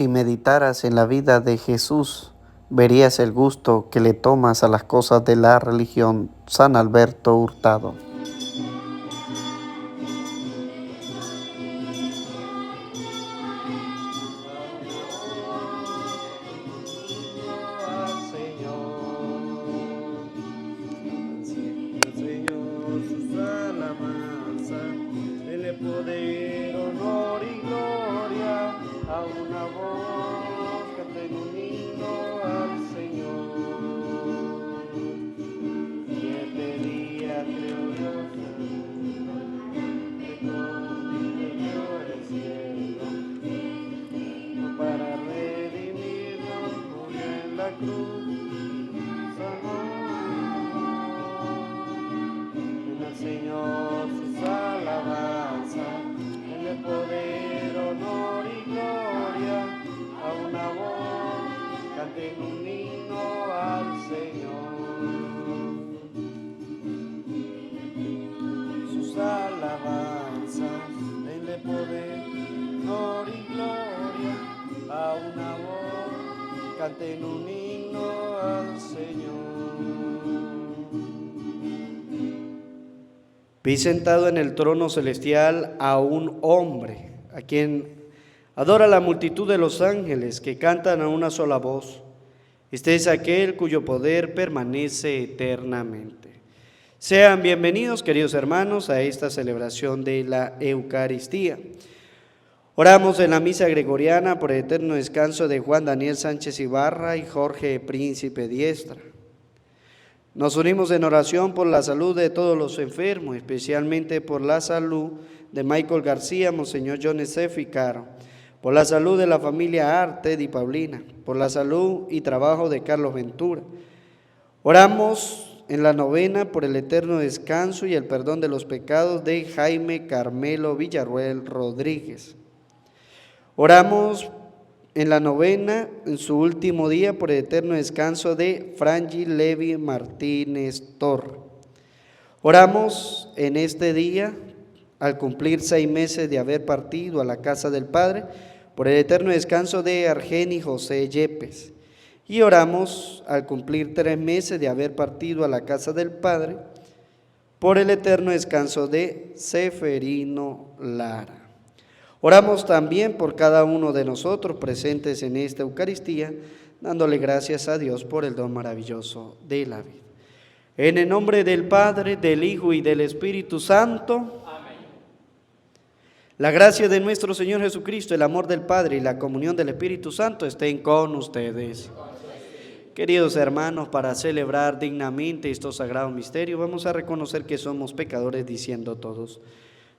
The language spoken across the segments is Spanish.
Si meditaras en la vida de Jesús, verías el gusto que le tomas a las cosas de la religión. San Alberto Hurtado. Poder, honor y gloria, a una voz cante un himno al Señor. 7 días creó Dios el cielo, para redimirnos murió en la cruz, sanó en el Señor sus alabanzas. Poder, honor y gloria, a una voz canten un himno al Señor. Sus alabanzas, denle poder, honor y gloria, a una voz canten un himno al Señor. Vi sentado en el trono celestial a un hombre, a quien adora la multitud de los ángeles que cantan a una sola voz. Este es aquel cuyo poder permanece eternamente. Sean bienvenidos, queridos hermanos, a esta celebración de la Eucaristía. Oramos en la misa gregoriana por el eterno descanso de Juan Daniel Sánchez Ibarra y Jorge Príncipe Diestra. Nos unimos en oración por la salud de todos los enfermos, especialmente por la salud de Michael García, Monseñor John Estefi Caro, por la salud de la familia Arte y Paulina, por la salud y trabajo de Carlos Ventura. Oramos en la novena por el eterno descanso y el perdón de los pecados de Jaime Carmelo Villarruel Rodríguez. Oramos en la novena, en su último día, por el eterno descanso de Frangi Levi Martínez Torre. Oramos en este día, al cumplir 6 meses de haber partido a la casa del Padre, por el eterno descanso de Argeni José Yepes. Y oramos al cumplir 3 meses de haber partido a la casa del Padre, por el eterno descanso de Seferino Lara. Oramos también por cada uno de nosotros presentes en esta Eucaristía, dándole gracias a Dios por el don maravilloso de la vida. En el nombre del Padre, del Hijo y del Espíritu Santo. Amén. La gracia de nuestro Señor Jesucristo, el amor del Padre y la comunión del Espíritu Santo estén con ustedes. Queridos hermanos, para celebrar dignamente estos sagrados misterios, vamos a reconocer que somos pecadores diciendo todos: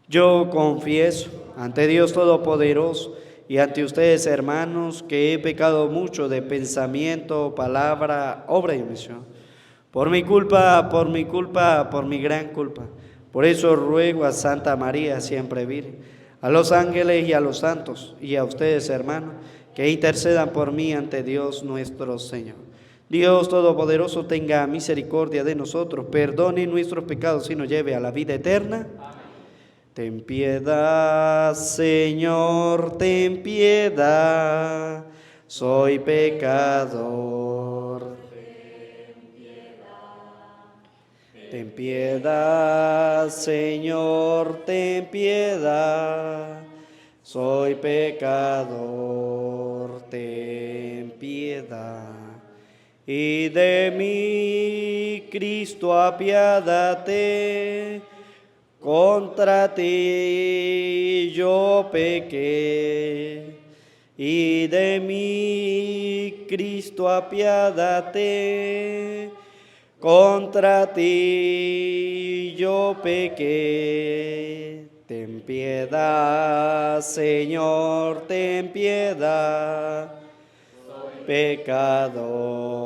yo confieso ante Dios Todopoderoso y ante ustedes, hermanos, que he pecado mucho de pensamiento, palabra, obra y omisión. Por mi culpa, por mi gran culpa. Por eso ruego a Santa María, siempre Virgen, a los ángeles y a los santos, y a ustedes, hermanos, que intercedan por mí ante Dios nuestro Señor. Dios Todopoderoso tenga misericordia de nosotros, perdone nuestros pecados y nos lleve a la vida eterna. Amén. Ten piedad, Señor, ten piedad, soy pecador. Ten piedad, Señor, ten piedad, soy pecador, ten piedad. Y de mí, Cristo, apiádate. Contra ti yo pequé, y de mí, Cristo, apiádate. Contra ti yo pequé. Ten piedad, Señor, ten piedad. Soy pecador,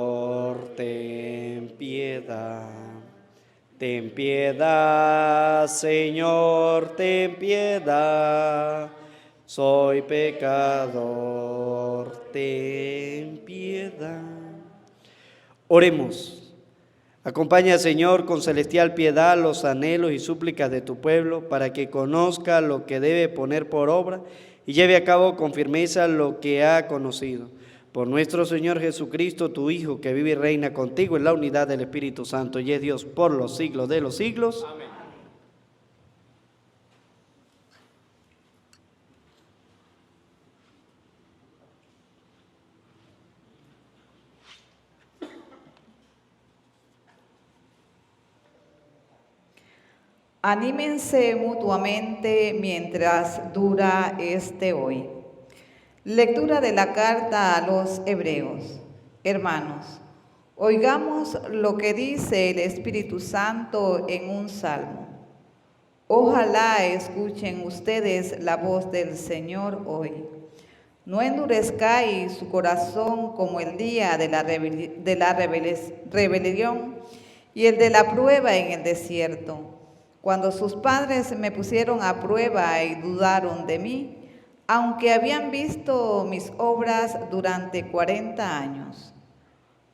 ten piedad. Ten piedad, Señor, ten piedad, soy pecador, ten piedad. Oremos. Acompaña, Señor, con celestial piedad los anhelos y súplicas de tu pueblo, para que conozca lo que debe poner por obra y lleve a cabo con firmeza lo que ha conocido. Por nuestro Señor Jesucristo, tu Hijo, que vive y reina contigo en la unidad del Espíritu Santo, y es Dios por los siglos de los siglos. Amén. Anímense mutuamente mientras dura este hoy. Lectura de la carta a los Hebreos. Hermanos, oigamos lo que dice el Espíritu Santo en un salmo. Ojalá escuchen ustedes la voz del Señor hoy. No endurezcáis su corazón como el día de la rebelión y el de la prueba en el desierto, cuando sus padres me pusieron a prueba y dudaron de mí, aunque habían visto mis obras durante 40 años.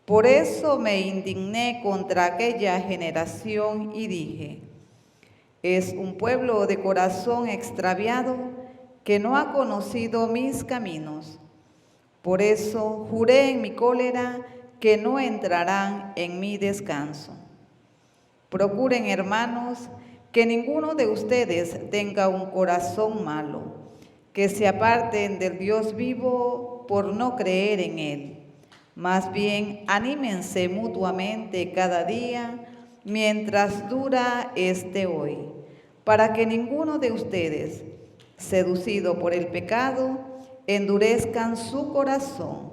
Por eso me indigné contra aquella generación y dije: es un pueblo de corazón extraviado que no ha conocido mis caminos. Por eso juré en mi cólera que no entrarán en mi descanso. Procuren, hermanos, que ninguno de ustedes tenga un corazón malo, que se aparten del Dios vivo por no creer en Él. Más bien, anímense mutuamente cada día mientras dura este hoy, para que ninguno de ustedes, seducido por el pecado, endurezcan su corazón.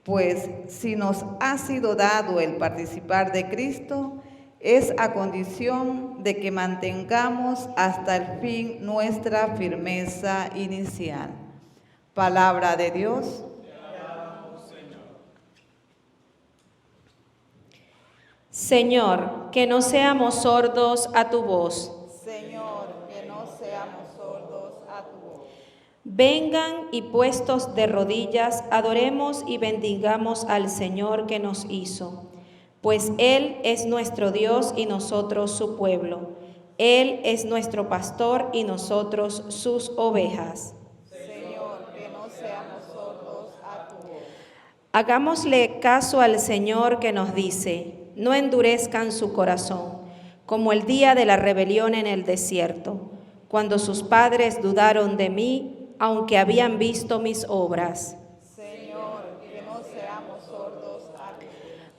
Pues si nos ha sido dado el participar de Cristo, es a condición de que mantengamos hasta el fin nuestra firmeza inicial. Palabra de Dios. Señor, que no seamos sordos a tu voz. Señor, que no seamos sordos a tu voz. Vengan y puestos de rodillas, adoremos y bendigamos al Señor que nos hizo. Pues Él es nuestro Dios y nosotros su pueblo. Él es nuestro pastor y nosotros sus ovejas. Señor, que no seamos sordos a tu voz. Hagámosle caso al Señor que nos dice: no endurezcan su corazón, como el día de la rebelión en el desierto, cuando sus padres dudaron de mí, aunque habían visto mis obras.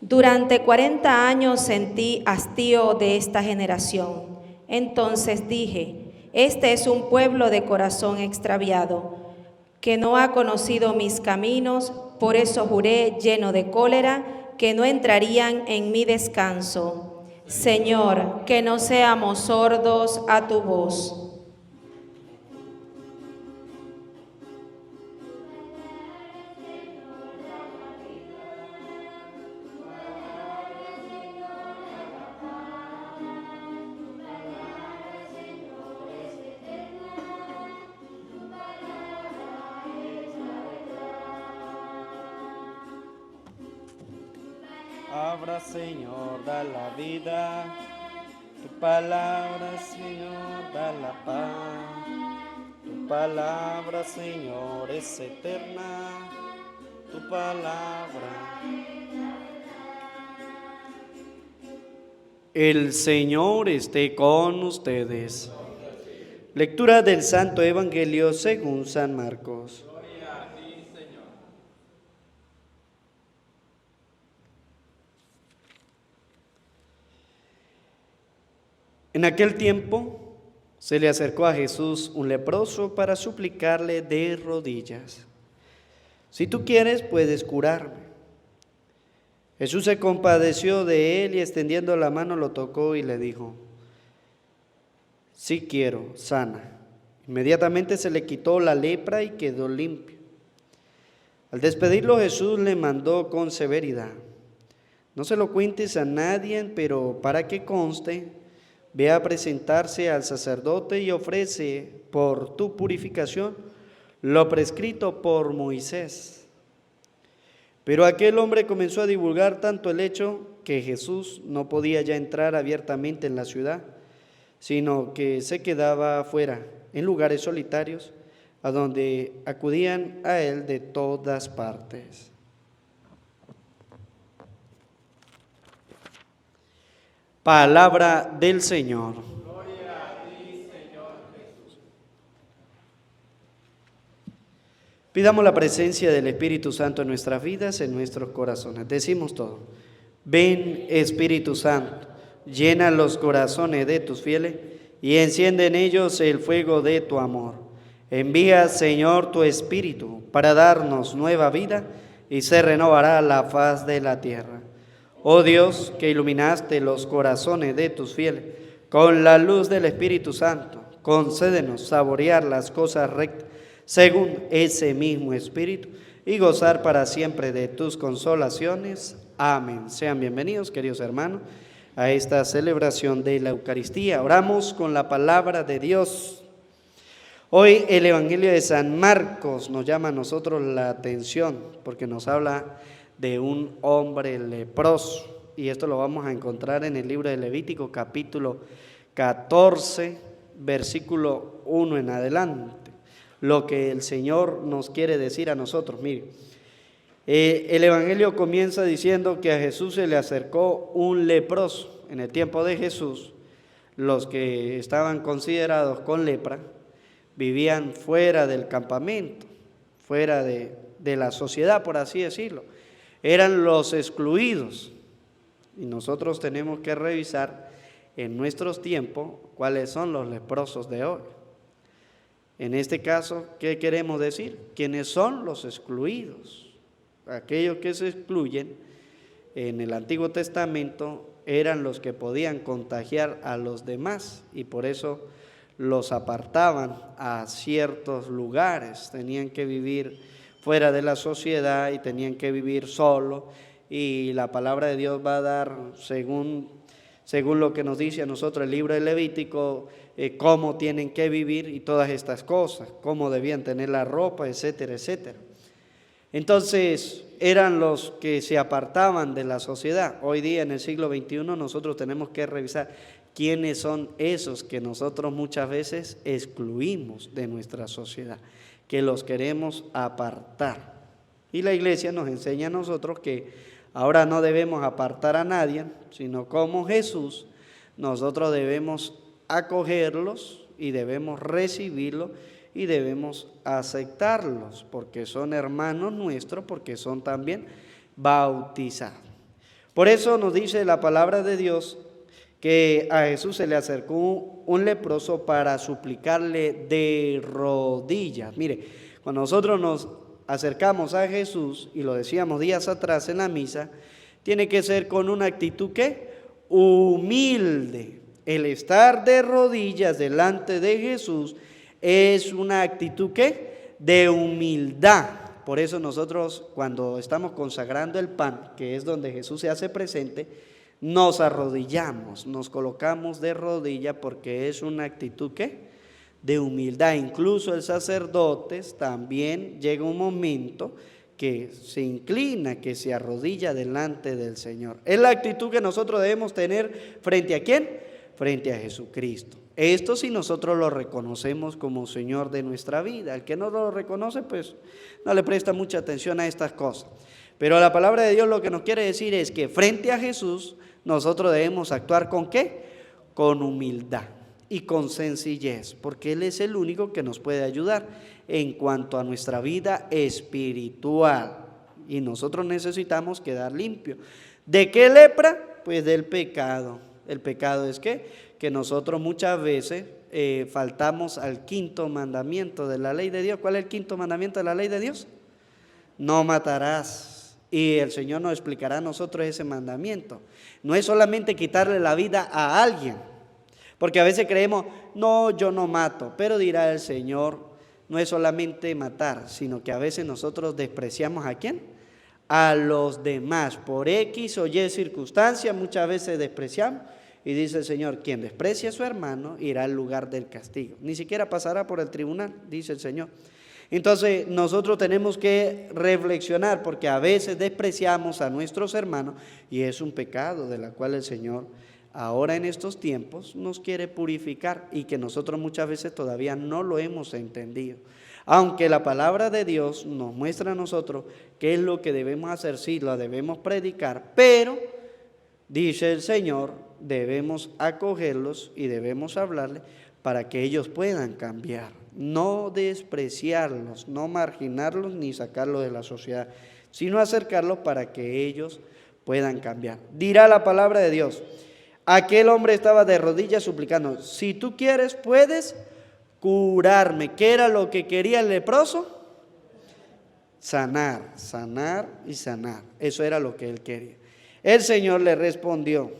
Durante 40 años sentí hastío de esta generación. Entonces dije: este es un pueblo de corazón extraviado, que no ha conocido mis caminos. Por eso juré, lleno de cólera, que no entrarían en mi descanso. Señor, que no seamos sordos a tu voz. Palabra, Señor, da la vida. Tu palabra, Señor, da la paz. Tu palabra, Señor, es eterna. Tu palabra. El Señor esté con ustedes. Lectura del Santo Evangelio según San Marcos. En aquel tiempo se le acercó a Jesús un leproso para suplicarle de rodillas: si tú quieres, puedes curarme. Jesús se compadeció de él y extendiendo la mano lo tocó y le dijo: sí quiero, sana. Inmediatamente se le quitó la lepra y quedó limpio. Al despedirlo, Jesús le mandó con severidad: no se lo cuentes a nadie, pero para que conste, ve a presentarse al sacerdote y ofrece por tu purificación lo prescrito por Moisés. Pero aquel hombre comenzó a divulgar tanto el hecho que Jesús no podía ya entrar abiertamente en la ciudad, sino que se quedaba afuera, en lugares solitarios, a donde acudían a él de todas partes. Palabra del Señor. Gloria a ti, Señor Jesús. Pidamos la presencia del Espíritu Santo en nuestras vidas, en nuestros corazones. Decimos todo. Ven, Espíritu Santo, llena los corazones de tus fieles y enciende en ellos el fuego de tu amor. Envía, Señor, tu Espíritu para darnos nueva vida y se renovará la faz de la tierra. Oh Dios, que iluminaste los corazones de tus fieles con la luz del Espíritu Santo, concédenos saborear las cosas rectas según ese mismo Espíritu y gozar para siempre de tus consolaciones. Amén. Sean bienvenidos, queridos hermanos, a esta celebración de la Eucaristía. Oramos con la palabra de Dios. Hoy el Evangelio de San Marcos nos llama a nosotros la atención porque nos habla de un hombre leproso, y esto lo vamos a encontrar en el libro de Levítico capítulo 14 versículo 1 en adelante, lo que el Señor nos quiere decir a nosotros. Mire, el Evangelio comienza diciendo que a Jesús se le acercó un leproso. En el tiempo de Jesús, los que estaban considerados con lepra vivían fuera del campamento, fuera de la sociedad, por así decirlo. Eran los excluidos, y nosotros tenemos que revisar en nuestros tiempos cuáles son los leprosos de hoy. En este caso, ¿qué queremos decir? ¿Quiénes son los excluidos? Aquellos que se excluyen en el Antiguo Testamento eran los que podían contagiar a los demás, y por eso los apartaban a ciertos lugares, tenían que vivir fuera de la sociedad y tenían que vivir solo, y la palabra de Dios va a dar, según lo que nos dice a nosotros el libro de Levítico, cómo tienen que vivir y todas estas cosas, cómo debían tener la ropa, etcétera, etcétera. Entonces eran los que se apartaban de la sociedad. Hoy día en el siglo XXI nosotros tenemos que revisar quiénes son esos que nosotros muchas veces excluimos de nuestra sociedad, que los queremos apartar. Y la iglesia nos enseña a nosotros que ahora no debemos apartar a nadie, sino como Jesús, nosotros debemos acogerlos y debemos recibirlos y debemos aceptarlos, porque son hermanos nuestros, porque son también bautizados. Por eso nos dice la palabra de Dios que a Jesús se le acercó un leproso para suplicarle de rodillas. Mire, cuando nosotros nos acercamos a Jesús, y lo decíamos días atrás en la misa, tiene que ser con una actitud ¿qué? Humilde. El estar de rodillas delante de Jesús es una actitud ¿qué? De humildad. Por eso nosotros, cuando estamos consagrando el pan, que es donde Jesús se hace presente, nos arrodillamos, nos colocamos de rodilla, porque es una actitud ¿qué? De humildad. Incluso el sacerdote también llega un momento que se inclina, que se arrodilla delante del Señor. Es la actitud que nosotros debemos tener frente a ¿quién? Frente a Jesucristo. Esto si nosotros lo reconocemos como Señor de nuestra vida. El que no lo reconoce, pues no le presta mucha atención a estas cosas. Pero la palabra de Dios lo que nos quiere decir es que frente a Jesús nosotros debemos actuar ¿con qué? Con humildad y con sencillez, porque Él es el único que nos puede ayudar en cuanto a nuestra vida espiritual, y nosotros necesitamos quedar limpios. ¿De qué lepra? Pues del pecado. El pecado es que nosotros muchas veces faltamos al quinto mandamiento de la ley de Dios. ¿Cuál es el quinto mandamiento de la ley de Dios? No matarás. Y el Señor nos explicará a nosotros ese mandamiento. No es solamente quitarle la vida a alguien, porque a veces creemos, no, yo no mato, pero dirá el Señor, no es solamente matar, sino que a veces nosotros despreciamos ¿a quién? A los demás, por X o Y circunstancia, muchas veces despreciamos, y dice el Señor, quien desprecia a su hermano irá al lugar del castigo, ni siquiera pasará por el tribunal, dice el Señor. Entonces nosotros tenemos que reflexionar, porque a veces despreciamos a nuestros hermanos, y es un pecado de la cual el Señor ahora en estos tiempos nos quiere purificar, y que nosotros muchas veces todavía no lo hemos entendido. Aunque la palabra de Dios nos muestra a nosotros qué es lo que debemos hacer, sí, lo debemos predicar, pero dice el Señor, debemos acogerlos y debemos hablarles para que ellos puedan cambiar. No despreciarlos, no marginarlos ni sacarlos de la sociedad, sino acercarlos para que ellos puedan cambiar. Dirá la palabra de Dios, aquel hombre estaba de rodillas suplicando, si tú quieres puedes curarme. ¿Qué era lo que quería el leproso? Sanar, sanar y sanar. Eso era lo que él quería. El Señor le respondió,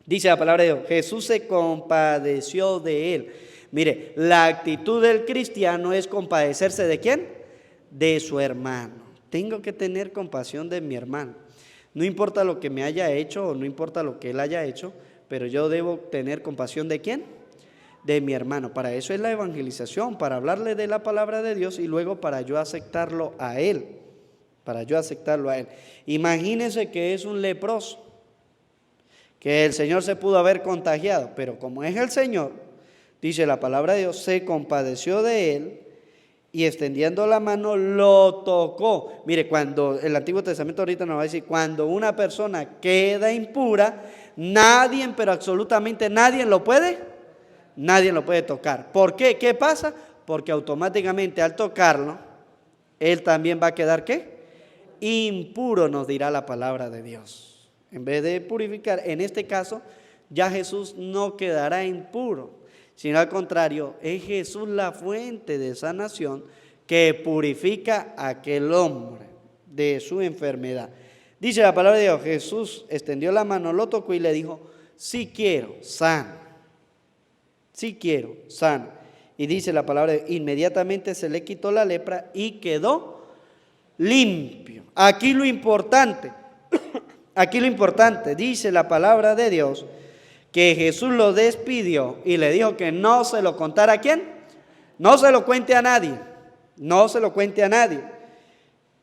dice la palabra de Dios, Jesús se compadeció de él. Mire, la actitud del cristiano es compadecerse ¿de quién? De su hermano. Tengo que tener compasión de mi hermano. No importa lo que me haya hecho o no importa lo que él haya hecho, pero yo debo tener compasión ¿de quién? De mi hermano. Para eso es la evangelización, para hablarle de la palabra de Dios y luego para yo aceptarlo a él. Para yo aceptarlo a él. Imagínense que es un leproso, que el Señor se pudo haber contagiado, pero como es el Señor, dice la palabra de Dios, se compadeció de él y extendiendo la mano lo tocó. Mire, cuando el Antiguo Testamento ahorita nos va a decir, cuando una persona queda impura, nadie, pero absolutamente nadie lo puede tocar. ¿Por qué? ¿Qué pasa? Porque automáticamente al tocarlo, él también va a quedar ¿qué? Impuro, nos dirá la palabra de Dios. En vez de purificar, en este caso, ya Jesús no quedará impuro, sino al contrario, es Jesús la fuente de sanación que purifica a aquel hombre de su enfermedad. Dice la palabra de Dios, Jesús extendió la mano, lo tocó y le dijo, si quiero, sana. Si quiero, sana. Y dice la palabra, inmediatamente se le quitó la lepra y quedó limpio. Aquí lo importante, dice la palabra de Dios, que Jesús lo despidió y le dijo que no se lo contara a quién, no se lo cuente a nadie, no se lo cuente a nadie.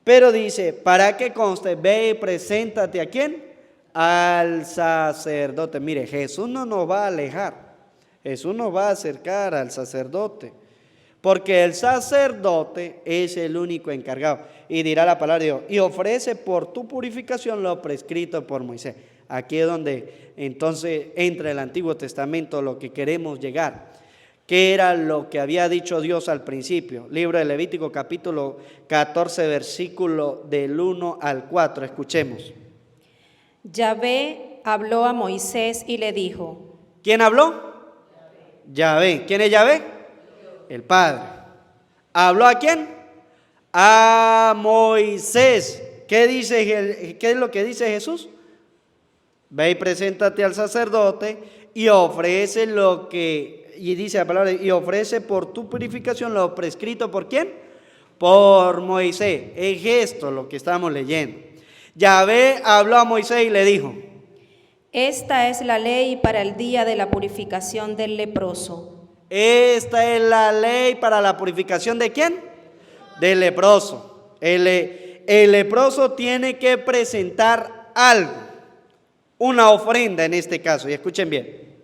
Pero dice, para que conste, ve y preséntate a quién, al sacerdote. Mire, Jesús no nos va a alejar. Jesús nos va a acercar al sacerdote, porque el sacerdote es el único encargado. Y dirá la palabra de Dios, y ofrece por tu purificación lo prescrito por Moisés. Aquí es donde entonces entra el Antiguo Testamento, lo que queremos llegar. ¿Qué era lo que había dicho Dios al principio? Libro de Levítico capítulo 14, versículo del 1 al 4. Escuchemos. Yahvé habló a Moisés y le dijo. ¿Quién habló? Yahvé. ¿Quién es Yahvé? El Padre. ¿Habló a quién? A Moisés. ¿Qué es lo que dice Jesús? Ve y preséntate al sacerdote y ofrece lo que, y dice la palabra, y ofrece por tu purificación lo prescrito ¿por quién? Por Moisés. Es esto lo que estamos leyendo. Yahvé habló a Moisés y le dijo, esta es la ley para el día de la purificación del leproso. Esta es la ley para la purificación ¿de quién? Del leproso. El leproso tiene que presentar algo, una ofrenda en este caso, y escuchen bien.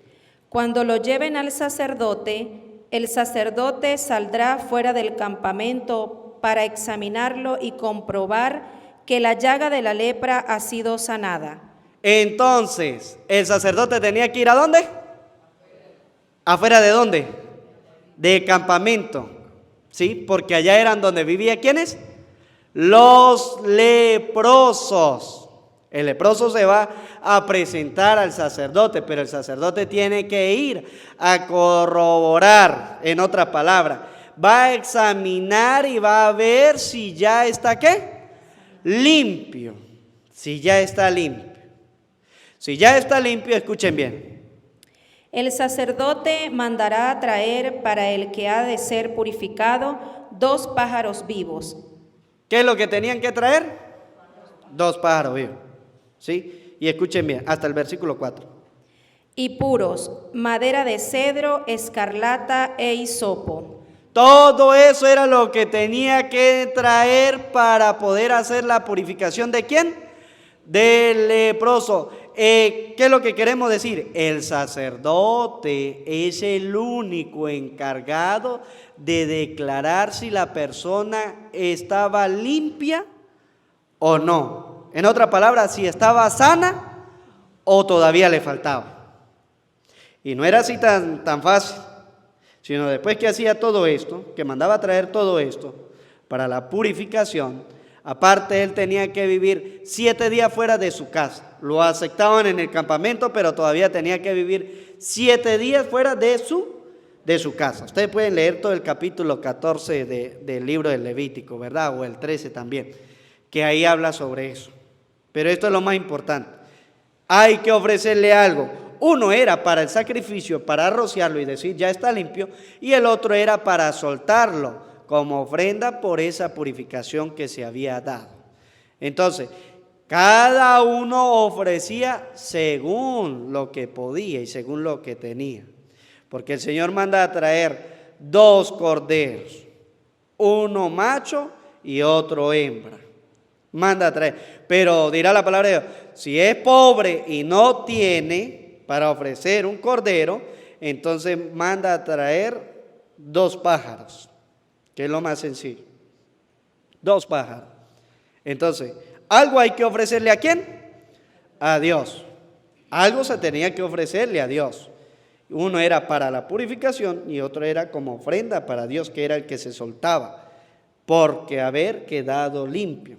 Cuando lo lleven al sacerdote, el sacerdote saldrá fuera del campamento para examinarlo y comprobar que la llaga de la lepra ha sido sanada. Entonces, el sacerdote tenía que ir ¿a dónde? ¿Afuera de dónde? De campamento, ¿sí? Porque allá eran donde vivían ¿quiénes? Los leprosos. El leproso se va a presentar al sacerdote, pero el sacerdote tiene que ir a corroborar, en otra palabra, va a examinar y va a ver si ya está ¿qué? Limpio, si ya está limpio. Si ya está limpio, escuchen bien. El sacerdote mandará a traer para el que ha de ser purificado 2 pájaros vivos. ¿Qué es lo que tenían que traer? 2 pájaros vivos. ¿Sí? Y escuchen bien, hasta el versículo 4. Y puros, madera de cedro, escarlata e hisopo. Todo eso era lo que tenía que traer para poder hacer la purificación ¿de quién? Del leproso. ¿qué es lo que queremos decir? El sacerdote es el único encargado de declarar si la persona estaba limpia o no. En otras palabras, si estaba sana o todavía le faltaba. Y no era así tan fácil, sino después que hacía todo esto, que mandaba a traer todo esto para la purificación, aparte él tenía que vivir 7 días fuera de su casa. Lo aceptaban en el campamento, pero todavía tenía que vivir 7 días fuera de su casa. Ustedes pueden leer todo el capítulo 14 del libro del Levítico, ¿verdad? O el 13 también, que ahí habla sobre eso. Pero esto es lo más importante. Hay que ofrecerle algo. Uno era para el sacrificio, para rociarlo y decir ya está limpio, y el otro era para soltarlo como ofrenda por esa purificación que se había dado. Entonces, cada uno ofrecía según lo que podía y según lo que tenía. Porque el Señor manda a traer 2 corderos, uno macho y otro hembra. Manda a traer. Pero dirá la palabra de Dios, si es pobre y no tiene para ofrecer un cordero, entonces manda a traer 2 pájaros, que es lo más sencillo. 2 pájaros. Entonces, algo hay que ofrecerle ¿a quién? A Dios. Algo se tenía que ofrecerle a Dios. Uno era para la purificación y otro era como ofrenda para Dios, que era el que se soltaba, porque haber quedado limpio.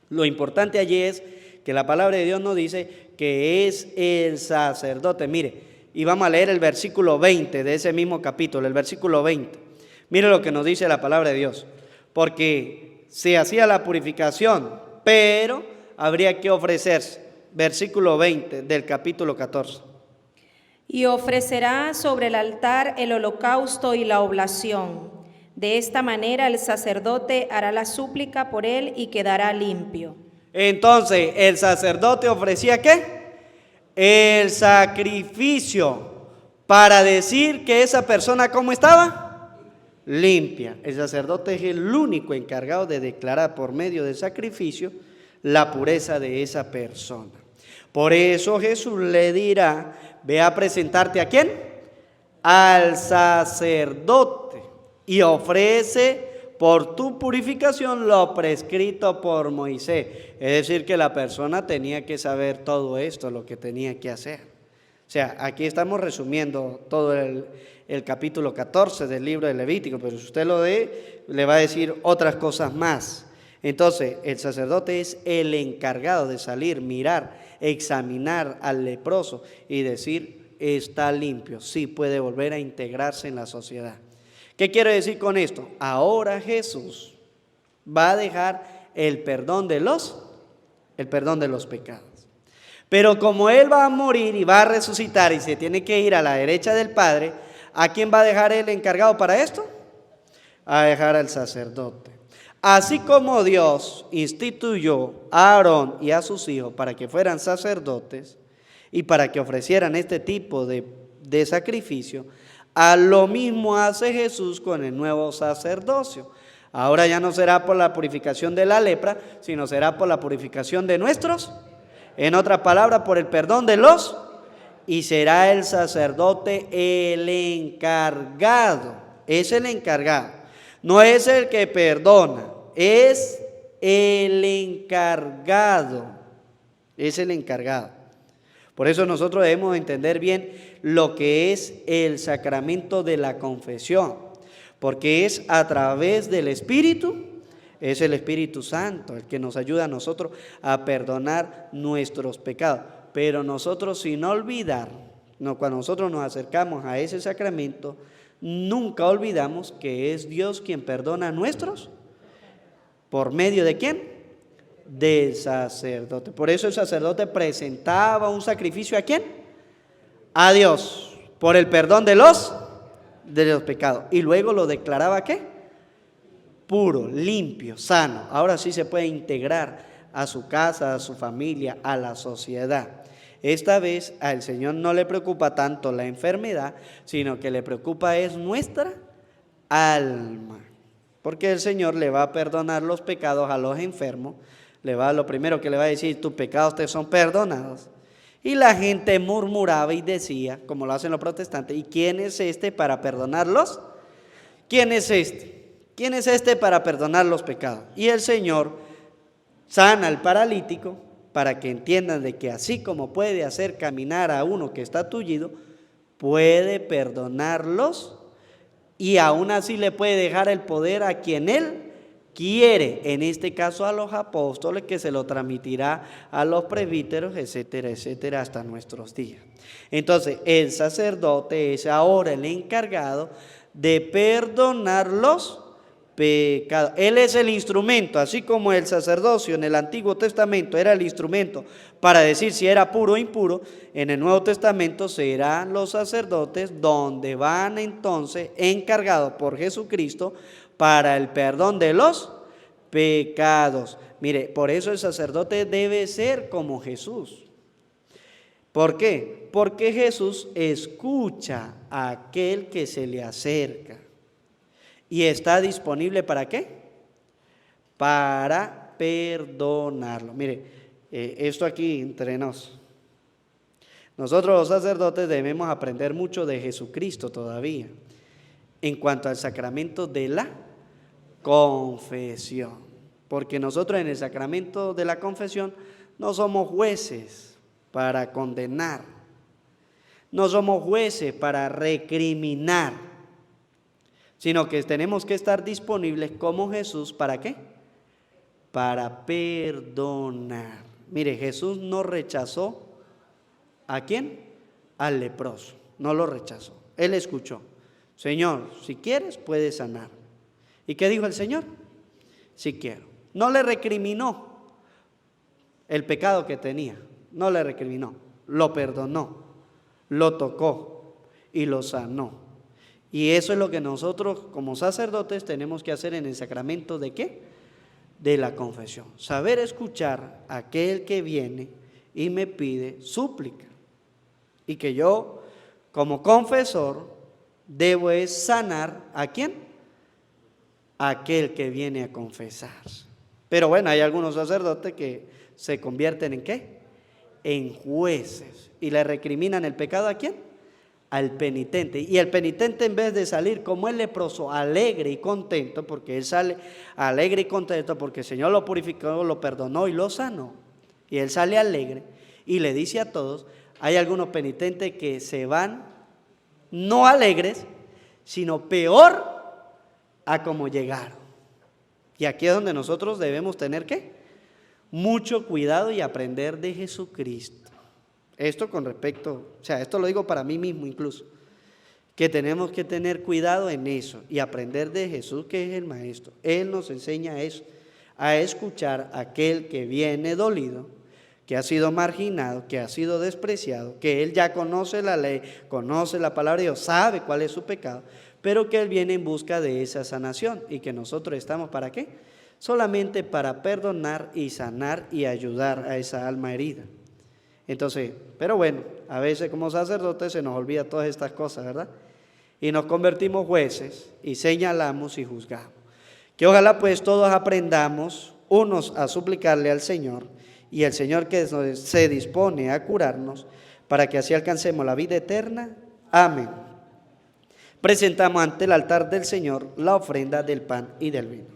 Lo importante allí es que la palabra de Dios nos dice que es el sacerdote. Mire, y vamos a leer el versículo 20 de ese mismo capítulo, el versículo 20. Mire lo que nos dice la palabra de Dios. Porque se hacía la purificación, pero habría que ofrecerse. Versículo 20 del capítulo 14. Y ofrecerá sobre el altar el holocausto y la oblación. De esta manera el sacerdote hará la súplica por él y quedará limpio. Entonces, ¿el sacerdote ofrecía qué? El sacrificio para decir que esa persona ¿cómo estaba? Limpia. El sacerdote es el único encargado de declarar por medio del sacrificio la pureza de esa persona. Por eso Jesús le dirá, ve a presentarte ¿a quién? Al sacerdote y ofrece por tu purificación lo prescrito por Moisés. Es decir, que la persona tenía que saber todo esto, lo que tenía que hacer. O sea, aquí estamos resumiendo todo el capítulo 14 del libro de Levítico, pero si usted lo lee, le va a decir otras cosas más. Entonces, el sacerdote es el encargado de salir, mirar, examinar al leproso y decir, está limpio, sí puede volver a integrarse en la sociedad. ¿Qué quiero decir con esto? Ahora Jesús va a dejar el perdón de los pecados. Pero como Él va a morir y va a resucitar y se tiene que ir a la derecha del Padre, ¿a quién va a dejar el encargado para esto? A dejar al sacerdote. Así como Dios instituyó a Aarón y a sus hijos para que fueran sacerdotes y para que ofrecieran este tipo de sacrificio, a lo mismo hace Jesús con el nuevo sacerdocio. Ahora ya no será por la purificación de la lepra, sino será por la purificación de nuestros, en otras palabras, por el perdón de los, y será el sacerdote el encargado. Es el encargado. No es el que perdona, es el encargado. Es el encargado. Por eso nosotros debemos entender bien lo que es el sacramento de la confesión, porque es a través del Espíritu, es el Espíritu Santo el que nos ayuda a nosotros a perdonar nuestros pecados. Pero nosotros sin olvidar, cuando nosotros nos acercamos a ese sacramento, nunca olvidamos que es Dios quien perdona nuestros, ¿por medio de quién? Del sacerdote. Por eso el sacerdote presentaba un sacrificio ¿a quién? A Dios, por el perdón de los pecados. Y luego lo declaraba ¿qué? Puro, limpio, sano. Ahora sí se puede integrar a su casa, a su familia, a la sociedad. Esta vez al Señor no le preocupa tanto la enfermedad, sino que le preocupa es nuestra alma. Porque el Señor le va a perdonar los pecados a los enfermos. Lo primero que le va a decir, tus pecados te son perdonados. Y la gente murmuraba y decía, como lo hacen los protestantes, ¿y quién es este para perdonarlos? ¿Quién es este? ¿Quién es este para perdonar los pecados? Y el Señor sana al paralítico para que entiendan de que así como puede hacer caminar a uno que está tullido, puede perdonarlos y aún así le puede dejar el poder a quien Él quiere, en este caso a los apóstoles, que se lo transmitirá a los presbíteros, etcétera, etcétera, hasta nuestros días. Entonces, el sacerdote es ahora el encargado de perdonar los pecados. Él es el instrumento, así como el sacerdocio en el Antiguo Testamento era el instrumento para decir si era puro o impuro, en el Nuevo Testamento serán los sacerdotes donde van entonces encargados por Jesucristo para el perdón de los pecados. Mire, por eso el sacerdote debe ser como Jesús. ¿Por qué? Porque Jesús escucha a aquel que se le acerca. ¿Y está disponible para qué? Para perdonarlo. Mire, esto aquí entre nos. Nosotros los sacerdotes debemos aprender mucho de Jesucristo todavía en cuanto al sacramento de la confesión. Porque nosotros en el sacramento de la confesión no somos jueces para condenar, no somos jueces para recriminar, sino que tenemos que estar disponibles como Jesús, ¿para qué? Para perdonar. Mire, Jesús no rechazó ¿a quién? Al leproso, no lo rechazó. Él escuchó, Señor, si quieres puedes sanar. ¿Y qué dijo el Señor? Si quiero. No le recriminó el pecado que tenía, no le recriminó, lo perdonó, lo tocó y lo sanó. Y eso es lo que nosotros como sacerdotes tenemos que hacer en el sacramento ¿de qué? De la confesión. Saber escuchar a aquel que viene y me pide súplica. Y que yo como confesor debo es sanar ¿a quién? A aquel que viene a confesar. Pero bueno, hay algunos sacerdotes que se convierten ¿en qué? En jueces. Y le recriminan el pecado ¿a quién? Al penitente. Y el penitente, en vez de salir como el leproso, alegre y contento, porque él sale alegre y contento porque el Señor lo purificó, lo perdonó y lo sanó, y él sale alegre y le dice a todos, hay algunos penitentes que se van no alegres, sino peor a como llegaron. Y aquí es donde nosotros debemos tener ¿qué? Mucho cuidado y aprender de Jesucristo. Esto con respecto, o sea, esto lo digo para mí mismo incluso, que tenemos que tener cuidado en eso y aprender de Jesús, que es el Maestro. Él nos enseña eso, a escuchar a aquel que viene dolido, que ha sido marginado, que ha sido despreciado, que él ya conoce la ley, conoce la palabra de Dios, sabe cuál es su pecado, pero que él viene en busca de esa sanación y que nosotros estamos ¿para qué? Solamente para perdonar y sanar y ayudar a esa alma herida. Entonces, pero bueno, a veces como sacerdotes se nos olvida todas estas cosas, ¿verdad? Y nos convertimos jueces y señalamos y juzgamos. Que ojalá pues todos aprendamos unos a suplicarle al Señor y el Señor que se dispone a curarnos para que así alcancemos la vida eterna. Amén. Presentamos ante el altar del Señor la ofrenda del pan y del vino.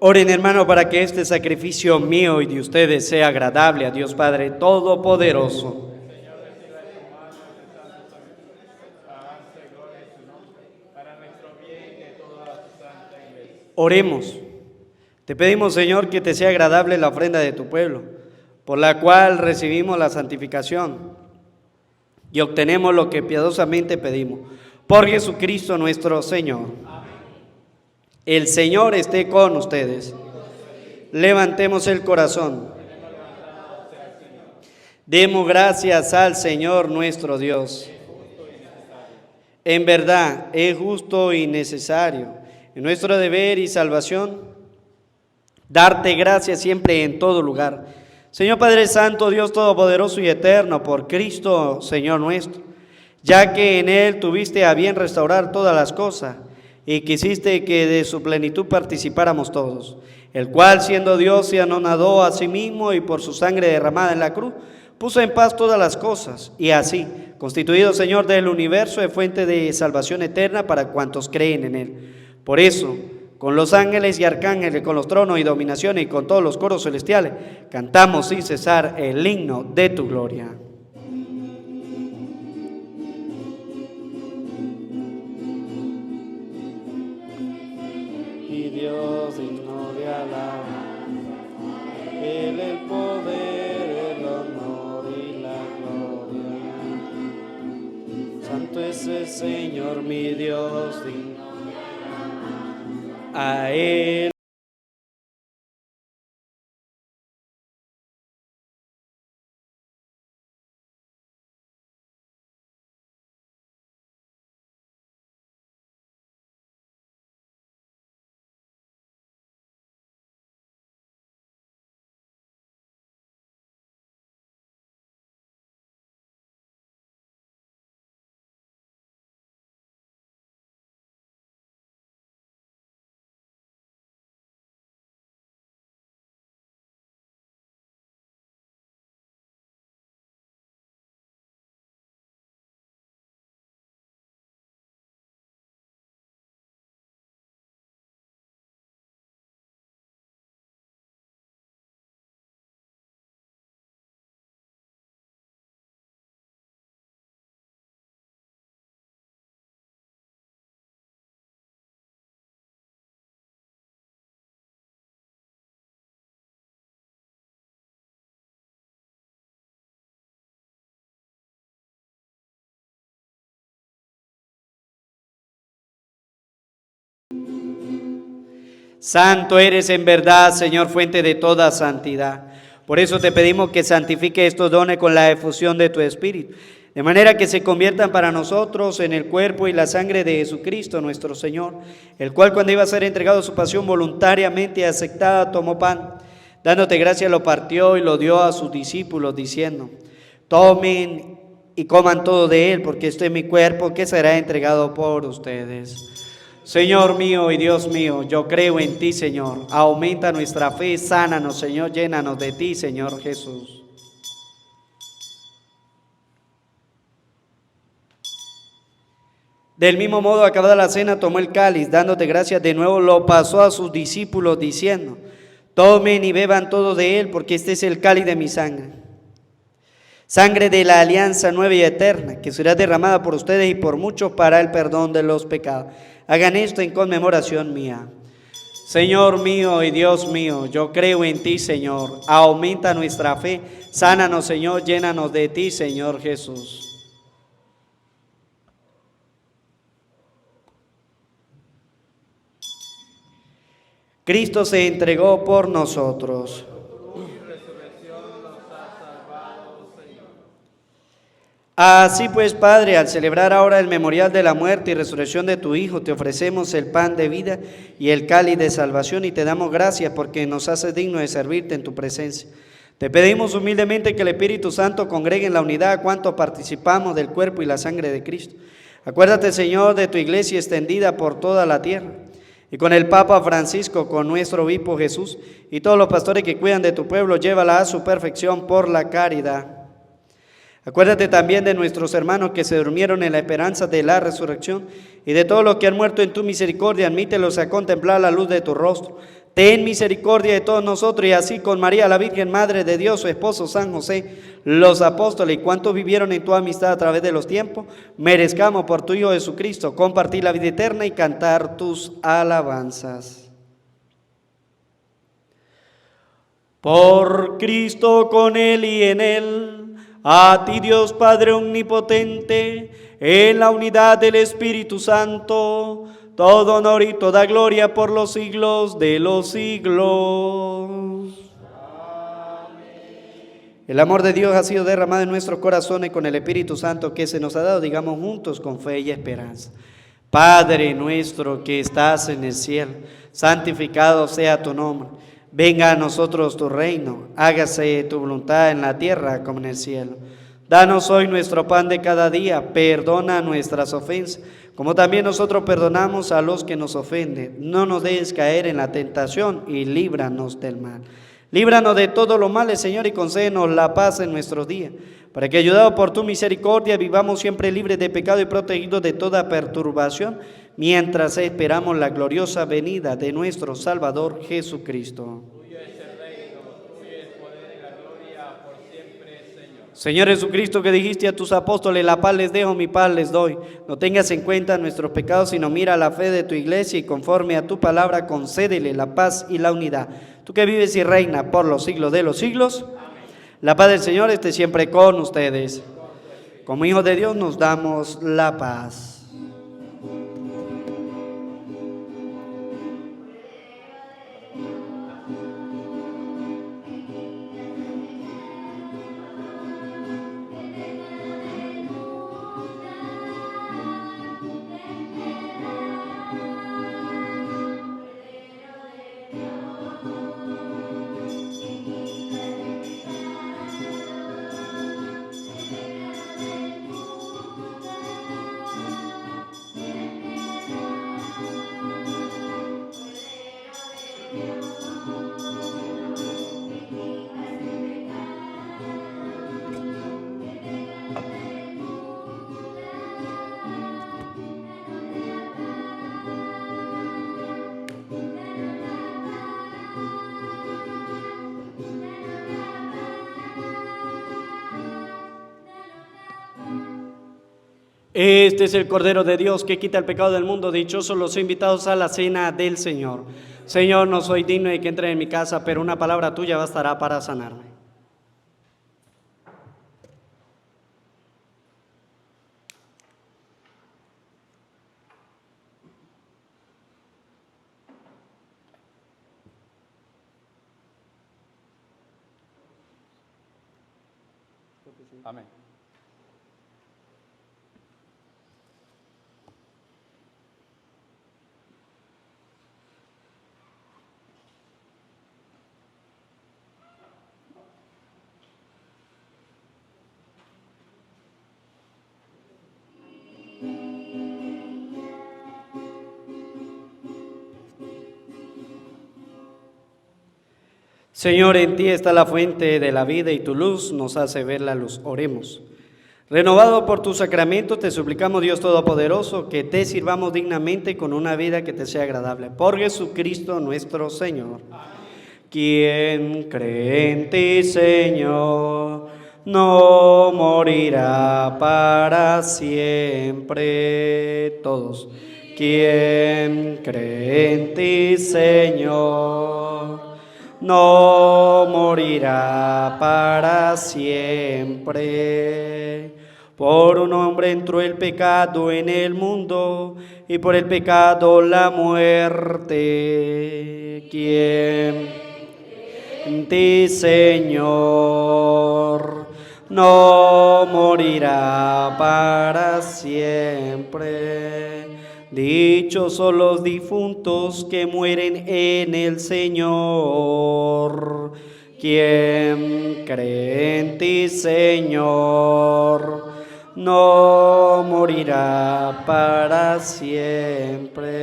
Oren, hermano, para que este sacrificio mío y de ustedes sea agradable a Dios Padre Todopoderoso. Oremos. Te pedimos, Señor, que te sea agradable la ofrenda de tu pueblo, por la cual recibimos la santificación y obtenemos lo que piadosamente pedimos. Por Jesucristo nuestro Señor. El Señor esté con ustedes. Levantemos el corazón. Demos gracias al Señor nuestro Dios. En verdad, es justo y necesario, en nuestro deber y salvación, darte gracias siempre en todo lugar. Señor Padre Santo, Dios Todopoderoso y Eterno, por Cristo, Señor nuestro, ya que en Él tuviste a bien restaurar todas las cosas, y quisiste que de su plenitud participáramos todos, el cual, siendo Dios, se anonadó a sí mismo y por su sangre derramada en la cruz, puso en paz todas las cosas, y así, constituido Señor del universo, es fuente de salvación eterna para cuantos creen en Él. Por eso, con los ángeles y arcángeles, con los tronos y dominaciones y con todos los coros celestiales, cantamos sin cesar el himno de tu gloria. Y Dios digno de alabar, Él el poder, el honor y la gloria. Santo es el Señor mi Dios, digno a Él. Santo eres en verdad, Señor, fuente de toda santidad. Por eso te pedimos que santifique estos dones con la efusión de tu Espíritu, de manera que se conviertan para nosotros en el cuerpo y la sangre de Jesucristo nuestro Señor, el cual, cuando iba a ser entregado a su pasión voluntariamente aceptada, tomó pan, dándote gracia lo partió y lo dio a sus discípulos, diciendo: tomen y coman todo de él, porque este es mi cuerpo que será entregado por ustedes. Señor mío y Dios mío, yo creo en ti, Señor. Aumenta nuestra fe, sánanos, Señor, llénanos de ti, Señor Jesús. Del mismo modo, acabada la cena, tomó el cáliz, dándote gracias de nuevo, lo pasó a sus discípulos, diciendo: tomen y beban todo de él, porque este es el cáliz de mi sangre. Sangre de la alianza nueva y eterna, que será derramada por ustedes y por muchos para el perdón de los pecados. Hagan esto en conmemoración mía. Señor mío y Dios mío, yo creo en ti, Señor. Aumenta nuestra fe, sánanos, Señor, llénanos de ti, Señor Jesús. Cristo se entregó por nosotros. Así pues, Padre, al celebrar ahora el memorial de la muerte y resurrección de tu Hijo, te ofrecemos el pan de vida y el cáliz de salvación, y te damos gracias porque nos haces digno de servirte en tu presencia. Te pedimos humildemente que el Espíritu Santo congregue en la unidad a cuanto participamos del cuerpo y la sangre de Cristo. Acuérdate, Señor, de tu iglesia extendida por toda la tierra, y con el Papa Francisco, con nuestro obispo Jesús, y todos los pastores que cuidan de tu pueblo, llévala a su perfección por la caridad. Acuérdate también de nuestros hermanos que se durmieron en la esperanza de la resurrección, y de todos los que han muerto en tu misericordia, admítelos a contemplar la luz de tu rostro. ten misericordia de todos nosotros, y así con María, la Virgen Madre de Dios, su esposo San José, los apóstoles y cuantos vivieron en tu amistad a través de los tiempos, merezcamos por tu Hijo Jesucristo compartir la vida eterna y cantar tus alabanzas. Por Cristo, con Él y en Él, a ti Dios Padre Omnipotente, en la unidad del Espíritu Santo, todo honor y toda gloria por los siglos de los siglos. Amén. El amor de Dios ha sido derramado en nuestros corazones con el Espíritu Santo que se nos ha dado, digamos juntos con fe y esperanza. Padre nuestro que estás en el cielo, santificado sea tu nombre. Venga a nosotros tu reino, hágase tu voluntad en la tierra como en el cielo. Danos hoy nuestro pan de cada día, perdona nuestras ofensas, como también nosotros perdonamos a los que nos ofenden. No nos dejes caer en la tentación y líbranos del mal. Líbranos de todo lo malo, Señor, y concédenos la paz en nuestros días, para que, ayudados por tu misericordia, vivamos siempre libres de pecado y protegidos de toda perturbación, mientras esperamos la gloriosa venida de nuestro Salvador Jesucristo. Tuyo es el reino, tuyo es el poder y la gloria por siempre, Señor. Señor Jesucristo, que dijiste a tus apóstoles, la paz les dejo, mi paz les doy. No tengas en cuenta nuestros pecados, sino mira la fe de tu iglesia y conforme a tu palabra concédele la paz y la unidad. Tú que vives y reinas por los siglos de los siglos. Amén. La paz del Señor esté siempre con ustedes. Como hijos de Dios nos damos la paz. Este es el Cordero de Dios que quita el pecado del mundo. Dichosos los invitados a la cena del Señor. Señor, no soy digno de que entre en mi casa, pero una palabra tuya bastará para sanarme. Amén. Señor, en ti está la fuente de la vida y tu luz nos hace ver la luz. Oremos. Renovado por tus sacramentos, te suplicamos, Dios Todopoderoso, que te sirvamos dignamente con una vida que te sea agradable. Por Jesucristo nuestro Señor. Quien cree en ti, Señor, no morirá para siempre. Todos. Quien cree en ti, Señor, no morirá para siempre. Por un hombre entró el pecado en el mundo, y por el pecado la muerte. Quien en ti, Señor, no morirá para siempre. Dichos son los difuntos que mueren en el Señor. Quien cree en ti, Señor, no morirá para siempre.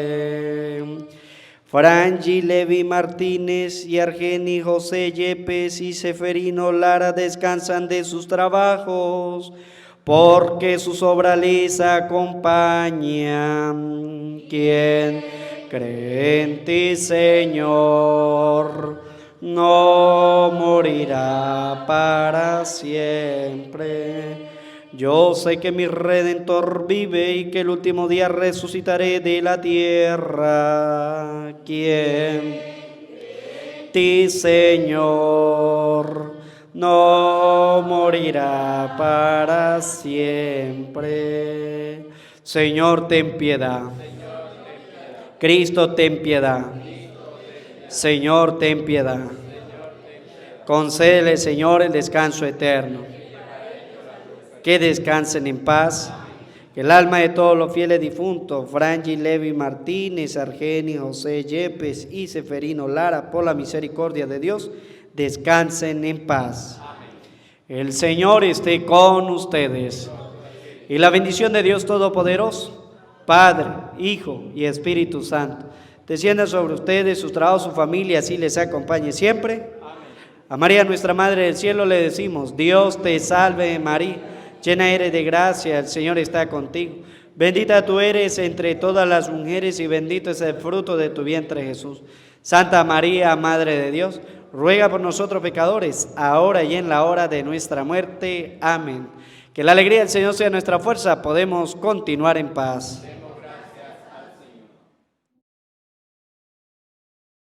Frangi Levi Martínez y Argeni José Yepes y Seferino Lara descansan de sus trabajos, porque sus obras les acompañan. Quien cree en ti, Señor, no morirá para siempre. Yo sé que mi Redentor vive y que el último día resucitaré de la tierra. ¿Quién? Ti, Señor, no morirá para siempre. Señor, ten piedad. Cristo, ten piedad. Señor, ten piedad. Concédele, Señor, el descanso eterno. Que descansen en paz. Que el alma de todos los fieles difuntos, Frangi Levi Martínez, Argenio José Yepes y Seferino Lara, por la misericordia de Dios, descansen en paz. El Señor esté con ustedes. Y la bendición de Dios Todopoderoso, Padre, Hijo y Espíritu Santo, descienda sobre ustedes, sus trabajos, su familia, así les acompañe siempre. A María, nuestra Madre del Cielo, le decimos: Dios te salve, María, llena eres de gracia, el Señor está contigo. Bendita tú eres entre todas las mujeres y bendito es el fruto de tu vientre, Jesús. Santa María, Madre de Dios, ruega por nosotros pecadores, ahora y en la hora de nuestra muerte. Amén. Que la alegría del Señor sea nuestra fuerza, podemos continuar en paz.